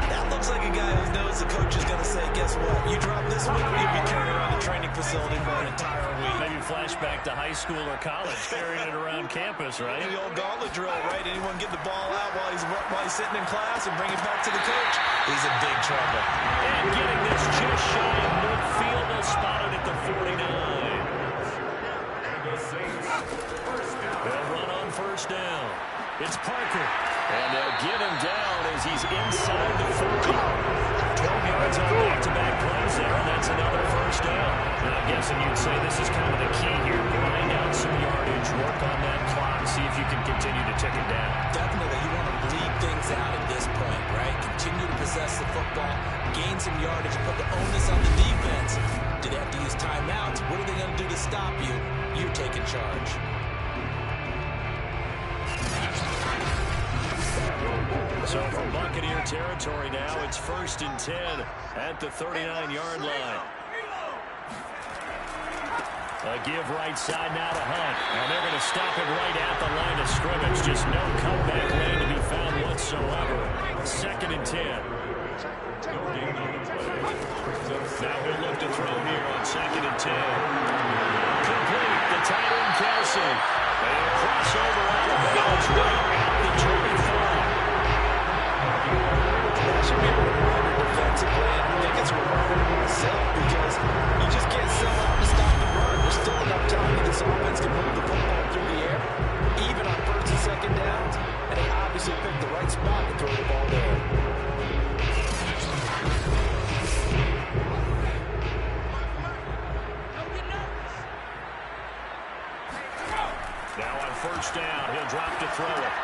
that looks like a guy who knows the coach is going to say, guess what? You drop this one, you'll be carrying around the training facility for an entire week. Maybe flashback to high school or college, carrying it around campus, right? The old gauntlet drill, right? Anyone get the ball out while he's sitting in class and bring it back to the coach? He's in big trouble. And getting this just shy of midfield, they'll spot it at the 49. They'll run on 1st down. It's Parker. And they'll get him down as he's inside the 40. 12 yards on back-to-back plays there, and that's another 1st down. And I'm guessing you'd say this is kind of the key here. Grind out some yardage, work on that clock, see if you can continue to tick it down. Definitely. You want to bleed things out at this point, right? Continue to possess the football, gain some yardage, put the onus on the defense. Do they have to use timeouts? What are they going to do to stop you? You're taking charge. So from Buccaneer territory now, it's 1st and 10 at the 39-yard line. A give right side now to Hunt. And they're going to stop him right at the line of scrimmage. Just no comeback lane to be found whatsoever. 2nd and 10. Now he'll look to throw here on 2nd and 10. Complete. The tight end, Kelsey. And a crossover out of bounds right at the 25. That should be a reminder defensively, and I think it's a reminder to myself because you just can't sell out to stop the run. There's still enough time that this offense can move the football through the air, even on 1st and 2nd downs, and they obviously picked the right spot to throw the ball there. Now on 1st down, he'll drop to throw it.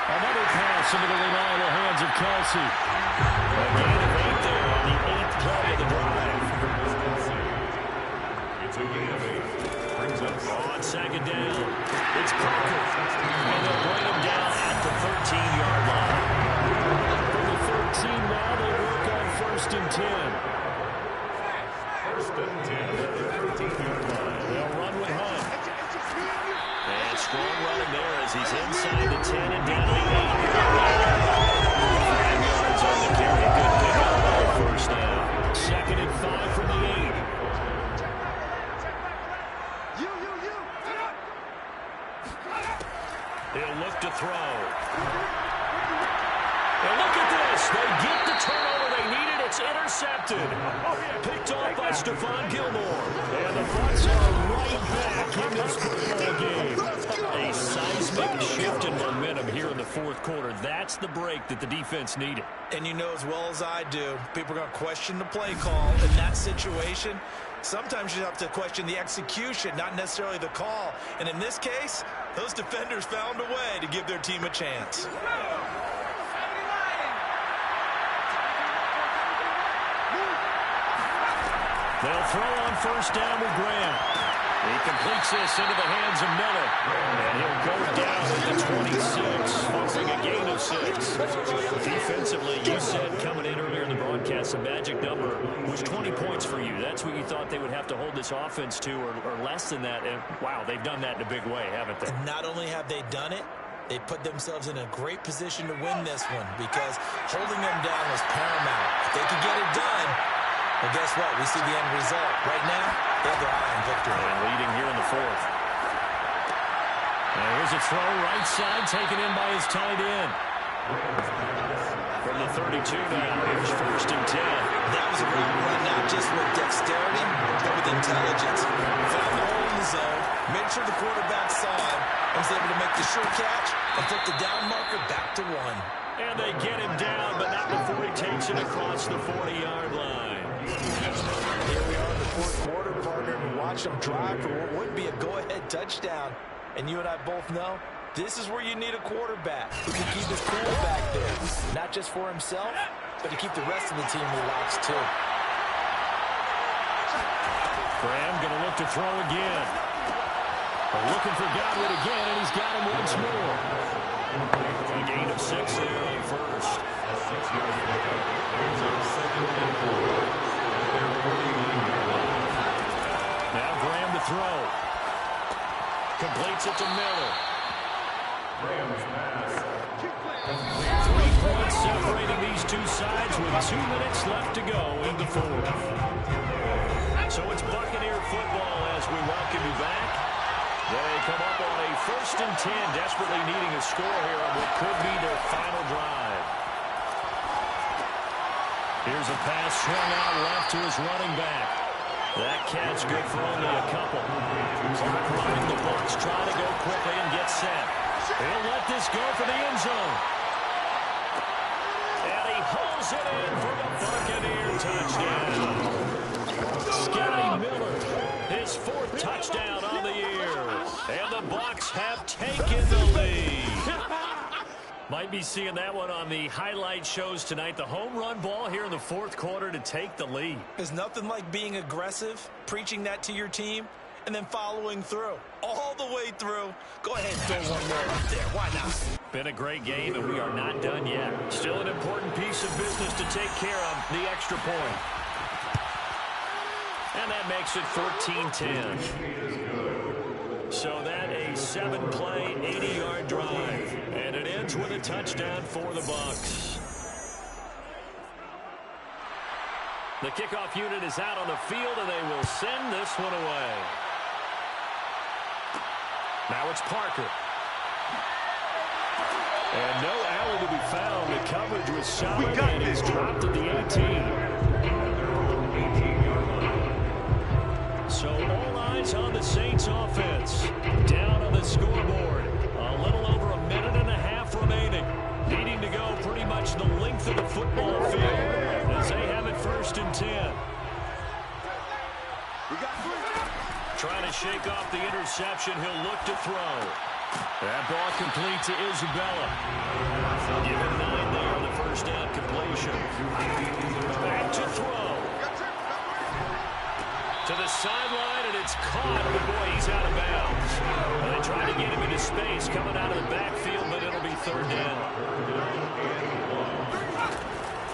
Another pass into the reliable hands of Kelsey. Again, right there on the 8th play of the drive. It's a gain of 8. Brings up On 2nd down, it's Parker. And they'll bring him down at the 13-yard line. From the 13 now, they work on 1st and 10. They'll run with Hunt. And strong running there as he's inside the 10 and down to the 8-yard line. 5 yards on the carry. Good pickup on the first down. 2nd and 5 from the 8. He'll look to throw. And look at this. They get the turnover they needed. It's intercepted. Picked off by Stephon Gilmore. And the Bucs are right back in this football game. A seismic shift in momentum here in the fourth quarter. That's the break that the defense needed. And you know as well as I do, people are going to question the play call in that situation. Sometimes you have to question the execution, not necessarily the call. And in this case, those defenders found a way to give their team a chance. They'll throw on first down with Graham. He completes this into the hands of Miller. And he'll go down at the 26, forcing a gain of 6. Defensively, you said coming in earlier in the broadcast, the magic number was 20 points for you. That's what you thought they would have to hold this offense to, or less than that. And, wow, they've done that in a big way, haven't they? Not only have they done it, they put themselves in a great position to win this one because holding them down was paramount. If they could get it done, well, guess what? We see the end result. Right now, they have their eye on victory. And leading here in the fourth. And here's a throw right side taken in by his tight end. From the 32 now, here's 1st and 10. That was a great run now, just with dexterity, but with intelligence. Found the hole in the zone, made sure the quarterback saw him, and was able to make the sure catch and flip the down marker back to 1. And they get him down, but not before he takes it across the 40-yard line. Here we are in the fourth quarter, partner, and watch them drive for what would be a go-ahead touchdown. And you and I both know this is where you need a quarterback who can keep his cool back there, not just for himself, but to keep the rest of the team relaxed too. Graham going to look to throw again. Looking for Godwin again, and he's got him once more. A gain of 6 there on first. Now Graham to throw. Completes it to Miller. 3 points separating these two sides with 2 minutes left to go in the fourth. So it's Buccaneer football as we welcome you back. They come up on a 1st and 10, desperately needing a score here on what could be their final drive. Here's a pass swung out left to his running back. That catch good for only a couple. Clock running, the Bucs try to go quickly and get set. He'll let this go for the end zone. And he hauls it in for the Buccaneer touchdown. Scotty Miller, his 4th touchdown on the year. And the Bucs have taken the lead. Might be seeing that one on the highlight shows tonight. The home run ball here in the fourth quarter to take the lead. There's nothing like being aggressive, preaching that to your team, and then following through. All the way through. Go ahead and throw one more up there. Why not? Been a great game, and we are not done yet. Still an important piece of business to take care of, the extra point. And that makes it 14-10. So that a 7-play, 80-yard drive. And it ends with a touchdown for the Bucs. The kickoff unit is out on the field, and they will send this one away. Now it's Parker. And no alley to be found. The coverage was solid, and he's dropped at the 18. So all eyes on the Saints offense. Down on the scoreboard. A little over a minute and a half remaining. Needing to go pretty much the length of the football field as they have it 1st and 10. Trying to shake off the interception. He'll look to throw. That ball complete to Isabella. Give him 9 there on the first down completion. Back to throw. To the sideline, and it's caught. But boy, he's out of bounds. And they try to get him into space coming out of the backfield, but it'll be 3rd down.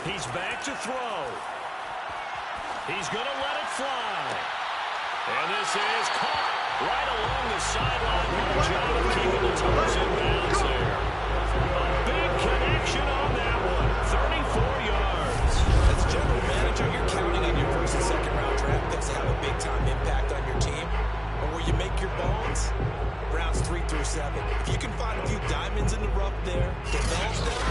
He's back to throw. He's going to let it fly. And this is caught right along the sideline. Good job of keeping the toes in bounds there. A big connection on that one. 34 yards. As a general manager, you're counting on your first and second round draft picks to have a big-time impact on your team. But where you make your bones, rounds 3 through 7. If you can find a few diamonds in the rough there, develop them,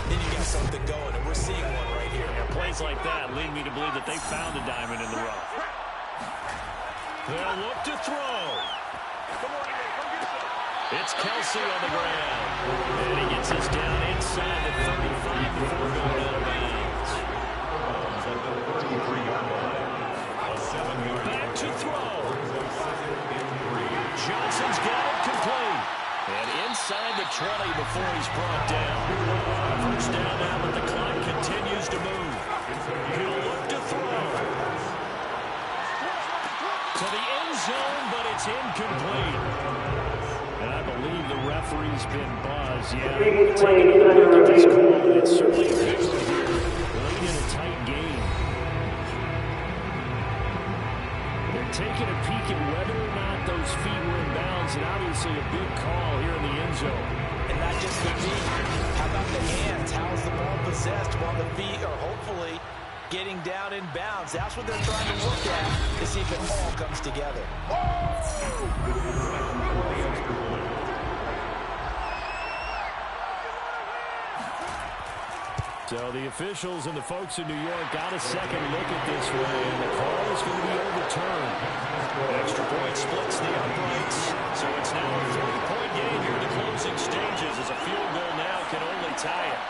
then you got something going, and we're seeing one right here. Yeah, plays like that lead me to believe that they found a diamond in the rough. They'll look to throw. It's Kelsey on the ground. And he gets us down inside the 35 before going out of bounds. Back to throw. Johnson's got it complete. And inside the 20 before he's brought down. First down now, but the clock continues to move. He'll look to throw. To the end zone, but it's incomplete. And I believe the referee's been buzzed. Yeah, we're taking a look at this call, and it's certainly a big one here. Late in a tight game. They're taking a peek at whether or not those feet were in bounds, and obviously a big call here in the end zone. And not just the feet. How about the hands? How's the ball possessed while the feet are hopefully getting down in bounds? That's what they're trying to look at to see if it all comes together. So the officials and the folks in New York got a second look at this one, and the call is going to be overturned. Extra point splits the uprights, so it's now a 3-point game here in the closing stages as a field goal now can only tie it.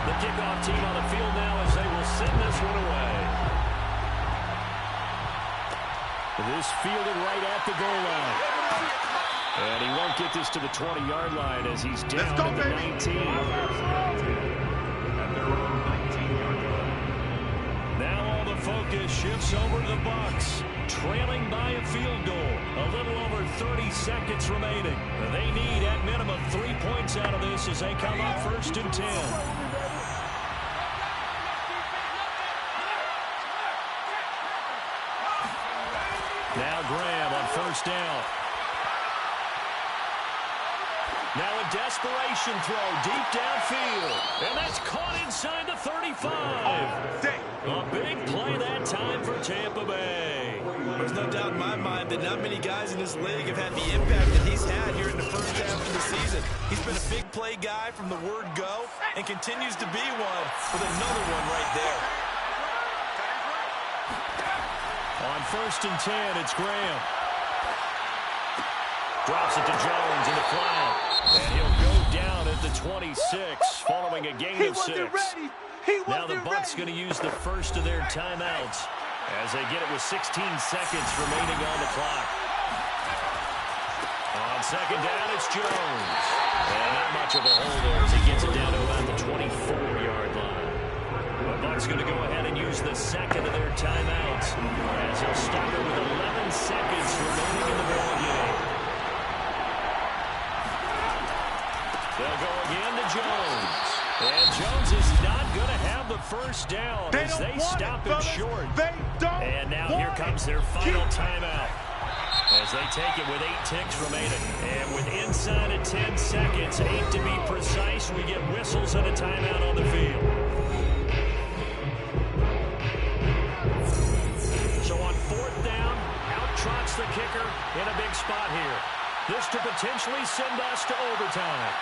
The kickoff team on the field now as they will send this one away. This fielded right at the goal line. And he won't get this to the 20-yard line as he's down at the 19. Now all the focus shifts over to the Bucs, trailing by a field goal. A little over 30 seconds remaining. They need at minimum 3 points out of this as they come up 1st and 10. Now Graham on 1st down. Now a desperation throw deep downfield. And that's caught inside the 35. A big play that time for Tampa Bay. There's no doubt in my mind that not many guys in this league have had the impact that he's had here in the first half of the season. He's been a big play guy from the word go and continues to be one with another one right there. On 1st and 10, it's Graham. Drops it to Jones in the flat. And he'll go down at the 26 following a gain of 6. Now the Bucs going to use the first of their timeouts as they get it with 16 seconds remaining on the clock. On 2nd down, it's Jones. And not much of a hole there as he gets it down to about the 24-yard line. The Bucs going to go ahead and use the second of their timeouts as he'll start it with 11 seconds remaining in the ball game. They'll go again to Jones. And Jones is not going to have the first down as they stop it short. And now here comes their final timeout as they take it with 8 ticks remaining. And with inside of 10 seconds, 8 to be precise, we get whistles and a timeout on the field. So on 4th down, out trots the kicker in a big spot here. This to potentially send us to overtime.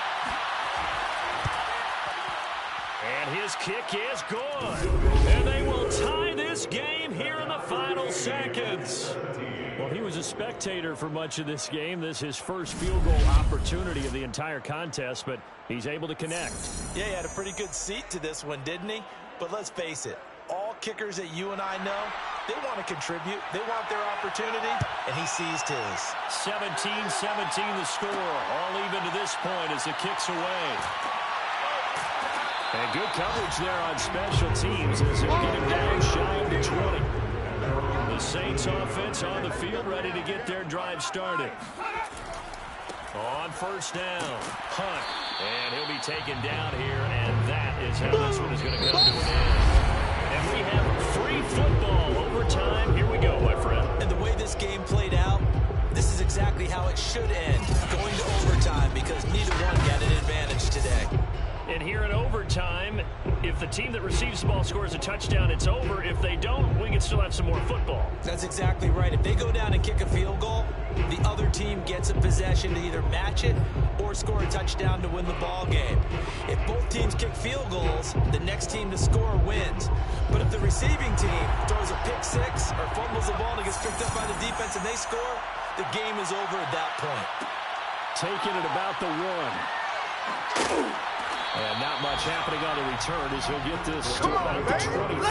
And his kick is good. And they will tie this game here in the final seconds. Well, he was a spectator for much of this game. This is his first field goal opportunity of the entire contest, but he's able to connect. Yeah, he had a pretty good seat to this one, didn't he? But let's face it, all kickers that you and I know, they want to contribute. They want their opportunity, and he seized his. 17-17 the score. All even to this point as the kick's away. And good coverage there on special teams as they'll get him down shy of the 20. The Saints offense on the field ready to get their drive started. On first down, Hunt. And he'll be taken down here, and that is how this one is going to come to an end. And we have free football overtime. Here we go, my friend. And the way this game played out, this is exactly how it should end, going to overtime, because neither one got an advantage today. And here in overtime, if the team that receives the ball scores a touchdown, it's over. If they don't, we can still have some more football. That's exactly right. If they go down and kick a field goal, the other team gets a possession to either match it or score a touchdown to win the ball game. If both teams kick field goals, the next team to score wins. But if the receiving team throws a pick six or fumbles the ball and gets picked up by the defense and they score, the game is over at that point. Taking it about the 1. And not much happening on the return as he'll get this to about the 23.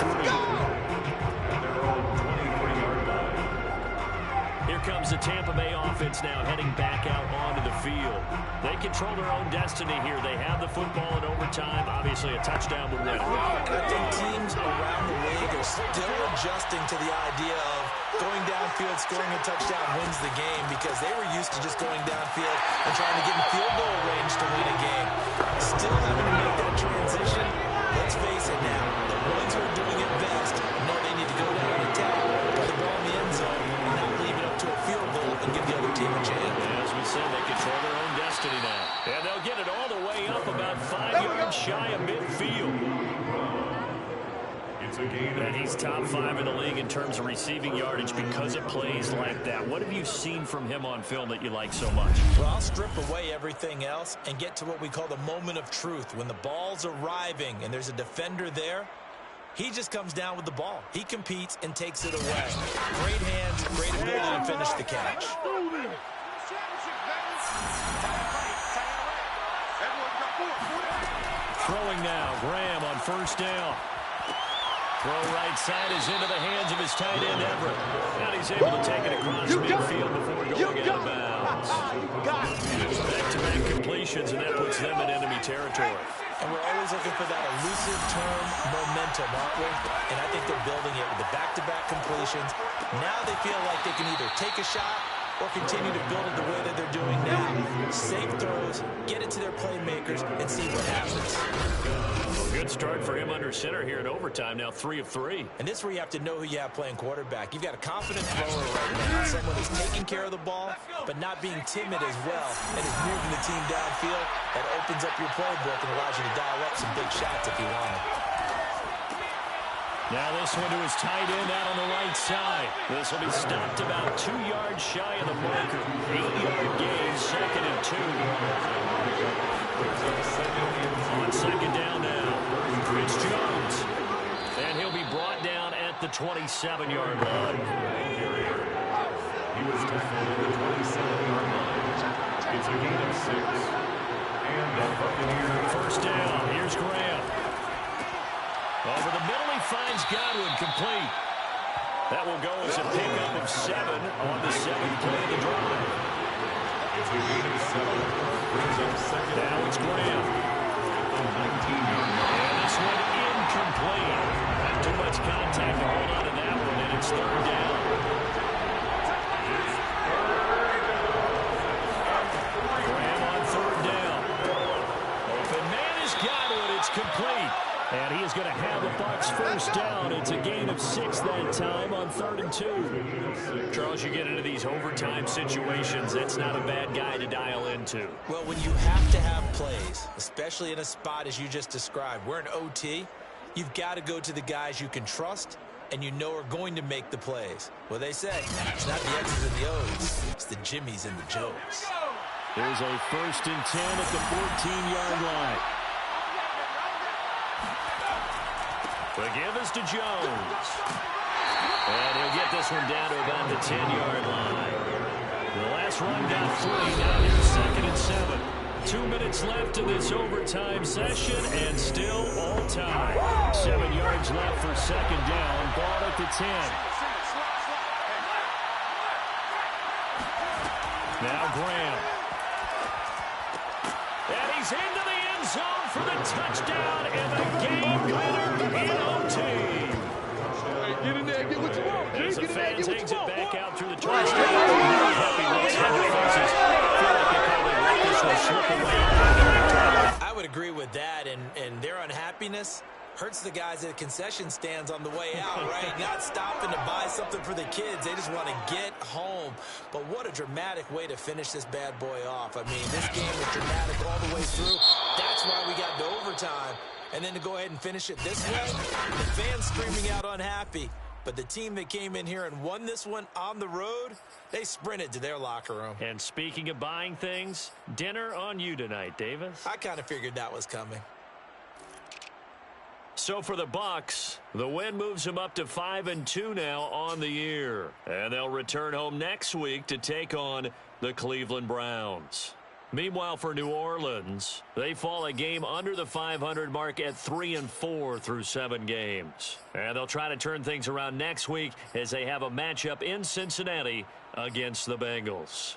Here comes the Tampa Bay offense now heading back out onto the field. They control their own destiny here. They have the football in overtime. Obviously, a touchdown would win. I think teams around the league are still adjusting to the idea of going downfield, scoring a touchdown wins the game, because they were used to just going downfield and trying to get in field goal range to win a game. Still having to make that transition. Let's face it now, the ones who are doing it best know they need to go down and attack, put the ball in the end zone, and not leave it up to a field goal and give the other team a chance. As we said, they control their own destiny now. And they'll get it all the way up about 5 yards shy of midfield. And he's top 5 in the league in terms of receiving yardage because of plays like that. What have you seen from him on film that you like so much? Well, I'll strip away everything else and get to what we call the moment of truth. When the ball's arriving and there's a defender there, he just comes down with the ball. He competes and takes it away. Great hands, great ability to finish the catch. Throwing now, Graham on first down. Throw right side is into the hands of his tight end, Everett. And he's able to take it across midfield before going out of bounds. Back-to-back completions, and that puts them in enemy territory. And we're always looking for that elusive term, momentum, aren't we? And I think they're building it with the back-to-back completions. Now they feel like they can either take a shot or continue to build it the way that they're doing now. Safe throws, get it to their playmakers, and see what happens. Well, good start for him under center here in overtime. Now 3 of 3. And this is where you have to know who you have playing quarterback. You've got a confident thrower right now, someone who's taking care of the ball, but not being timid as well, and is moving the team downfield. That opens up your playbook and allows you to dial up some big shots if you want it. Now this one to his tight end out on the right side. This will be stopped about 2 yards shy of the marker. 8-yard gain, 2nd and 2. On second down now, it's Jones. And he'll be brought down at the 27-yard line. He was tackled at the 27-yard line. It's a gain of 6. And the Buccaneers. First down, here's Graham. Over the middle, he finds Godwin, complete. That will go as a pickup of 7 on the 7th play of the drive. It's a gain of 7. Brings up second. Now it's Graham. And this one incomplete. Not too much contact to hold on to that one, and it's 3rd down. Graham on 3rd down. Open man is Godwin. It's complete. And he is going to have the Bucs first down. It's a gain of 6 that time on 3rd and 2. Charles, you get into these overtime situations, that's not a bad guy to dial into. Well, when you have to have plays, especially in a spot as you just described, we're in OT, you've got to go to the guys you can trust and you know are going to make the plays. Well, they say, it's not the X's and the O's, it's the Jimmies and the Joes. There's a 1st and 10 at the 14-yard line. The give is to Jones. And he'll get this one down to about the 10-yard line. The last run got 3. Now here's 2nd and 7. 2 minutes left in this overtime session, and still all time. 7 yards left for 2nd down. Ball at the 10. Now Graham. And he's into the end zone for the touchdown and the game winner in OT. Get in there and get what you want. As the Get in there and fan get what takes you it want. back out through the touchdown. Happy looks on their faces. Feel like they probably slip away on the return. I would agree with that, and their unhappiness hurts the guys at the concession stands on the way out, right? Not stopping to buy something for the kids. They just want to get home. But what a dramatic way to finish this bad boy off. I mean, this game was dramatic all the way through. That's why we got to overtime. And then to go ahead and finish it this way, the fans screaming out unhappy. But the team that came in here and won this one on the road, they sprinted to their locker room. And speaking of buying things, dinner on you tonight, Davis. I kind of figured that was coming. So for the Bucs, the win moves them up to 5-2 now on the year. And they'll return home next week to take on the Cleveland Browns. Meanwhile, for New Orleans, they fall a game under the 500 mark at 3-4 through 7 games. And they'll try to turn things around next week as they have a matchup in Cincinnati against the Bengals.